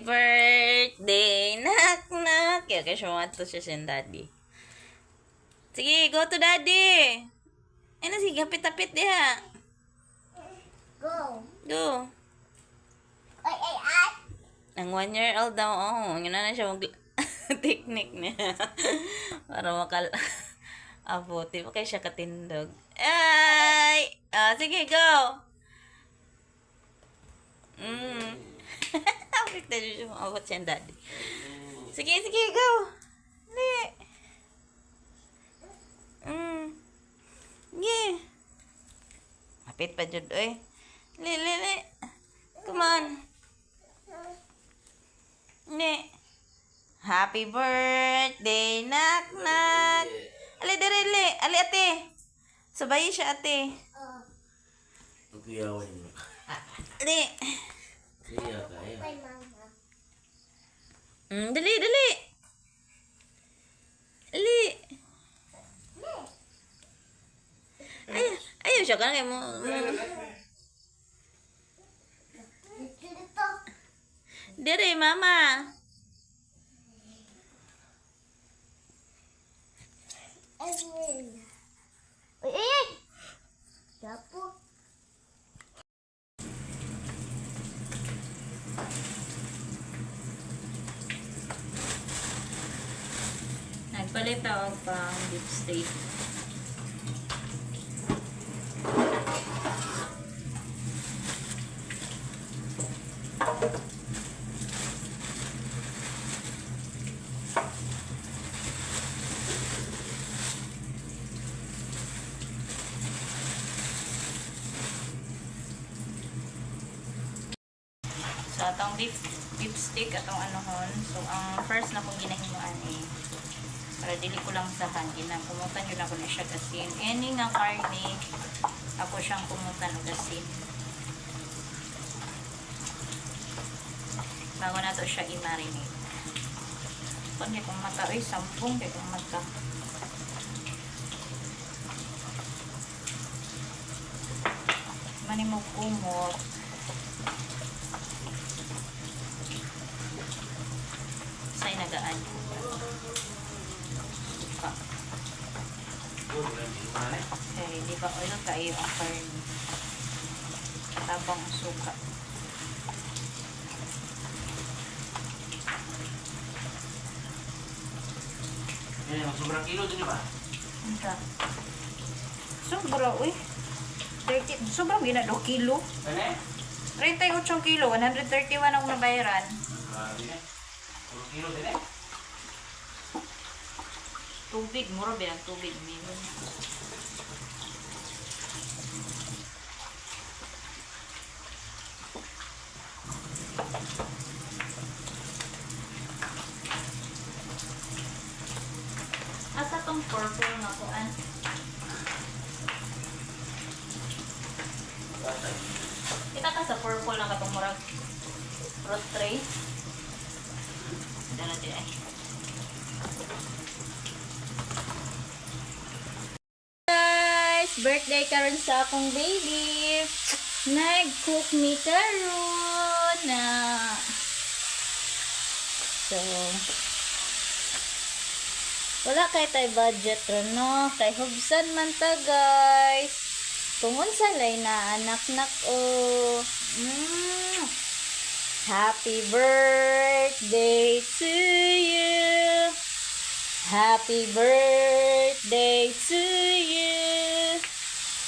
Birthday, knock knock. Okay, siya mga to siya siya daddy. Sige, go to daddy. Ay na, sige, kapit-tapit diha. Go. Go. Ay. Ang 1 year old daw, oh, yun na siya mag technique niya. Para makal... Abuti pa kayo siya katindog. Ay! Sige, go! Kapit na siya abot siya daddy. Sige, go! Li! Yeah. Kapit pa dyan, oy. Li. Come on. Li. Happy birthday, knock knock. Ali, dali. Ali, ate. Sabay siya, ate. Pagkuyawan mo. Ali. Kaya kaya. Kay mama. Dali. Ali. Ayaw siya ka na kayo mo. Dito. Dere, mama. Ay. Dapo. Nagpalit ako pang beef steak. So, atong beef steak, atong anohon. So, ang first na kong ginahimuan para dili ko lang sahan, kumutan yun ako na siya gasin. Any nga karne, ako siyang kumutan o gasin. Bago na to siya i-marinate. Kung di kong mata, sampung di kong mata. Manimog kumot. Say nagaan. Suka. Okay, di ba oil kayo ang karne. Tabang suka. Yan, sobrang kilo din ba? Anta. Sobra, uy. 30, sobrang gina 2 kilo. Ano? 38 kilo, 131 ako nabayaran. Grabe na. Sobrang kilo din eh. Tubig, mura ba ang tubig meron. Asa tong purple na kuan? Kita ka sa purple na katong murag fruit tray. Dala di ay. Guys, birthday karon sa akong baby. Nag-cook mi karon na. So, wala kay tay budget ron no, kay hubsan man ta guys. Kung unsa lay na anak o. Happy birthday to you. Happy birthday to you.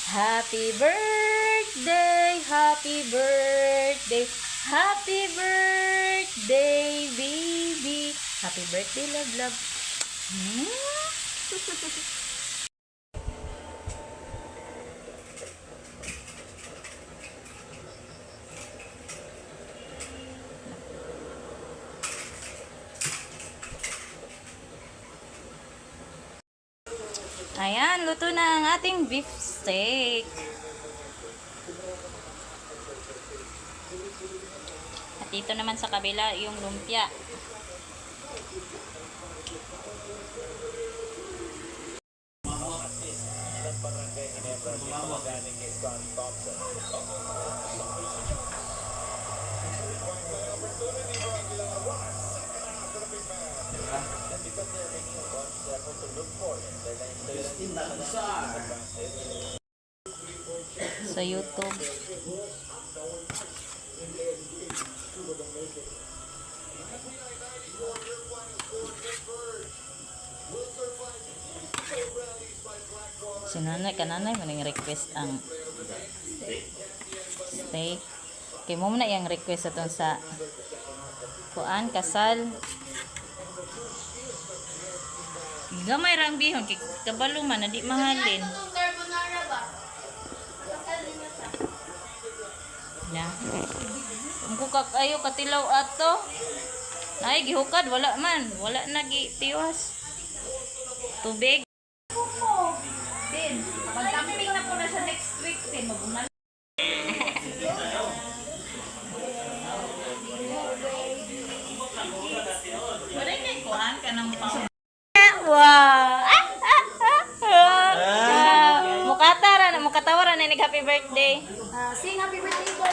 Happy birthday, happy birthday, happy birthday, baby. Happy birthday, love. Ayan, luto na ang ating beef steak. At dito naman sa kabila yung lumpia. Sa YouTube. Si nanay, kananay, maning request ang steak. Kay mo na yung request atong sa kuan, kasal. Gamay rang bihon, kay kabalo man, na di mahalin. Carbonara ba? Na. Ang kukak ayo katilaw ato. Nay gihukad wala man, wala na gitiwas. Tubig. Din, pagkamiling na po na sa next week, din mabunan. Wala kay kuan ka nang pang. Wow. Mukatawaran na happy birthday. Sing happy birthday, boy.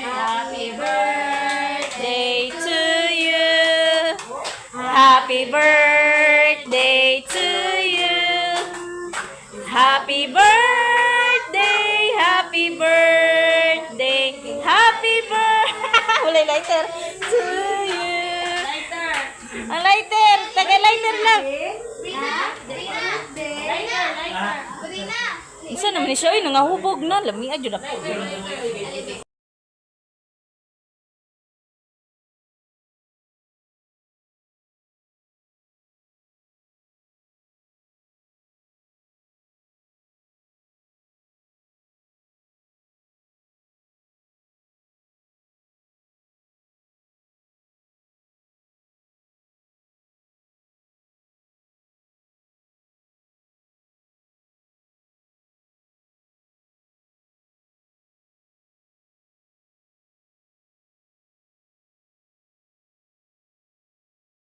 Happy birthday to you. Happy birthday to you. Happy birthday, happy birthday, happy birthday. Wala lighter. To you. Lighter. Ang lighter. Taga lighter lang. Isa naman siya. Ay, nangahubog na. Lami, adyo na po.